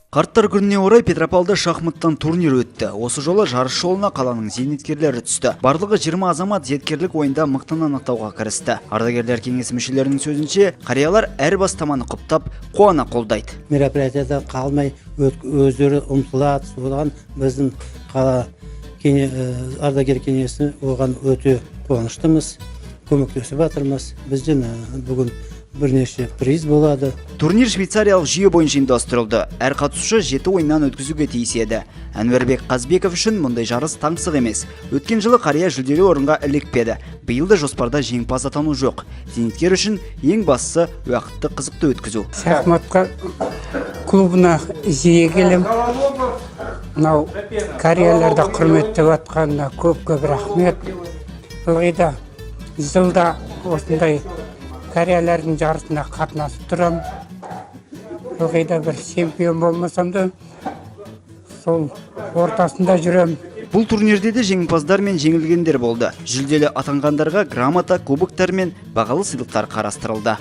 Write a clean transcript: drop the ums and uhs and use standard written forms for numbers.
Қарттар күніне орай Петропавлда шахматтан турнир өтті. Осы жолы жарыс жолына қаланың зейнеткерлері түсті. Барлығы 20 азамат зияткерлік ойында мықтыны анықтауға кірісті. Ардагерлер кеңесі мүшелерінің сөзінше, қариялар әр бастаманы құптап, қуана қолдайды. Мероприятияда қалмай өздері ұмтылады, соған біздің қала ардагер кеңесі оған өте қуаныштымыз, көмектесіп жатырмыз. Бізден бүгін бірнеше приз болады. Турнир швейцариялық жүйе бойынша ұйымдастырылды. Әр қатысушы 7 ойыннан өткізуге тиіс еді. Әнуарбек Қазбеков үшін мұндай жарыс таңсық емес. Өткен жылы қария жүлделі орынға ілікпеді. Биыл да жоспарда жеңімпаз атану жоқ. Зейнеткер үшін ең бастысы уақытты қызықты өткізу. Шахматқа клубына жиі келем. Мынау қарияларды құрметтеп жатқанына көп рахмет. Ылғи да жылда осындай қариялардың жарысына қатынасып тұрам. Ылғи да бір чемпион болмасам да сол ортасында жүрем. Бұл турнирде де жеңімпаздар мен жеңілгендер болды. Жүлделі атанғандарға грамота, кубоктар мен бағалы сыйлықтар қарастырылды.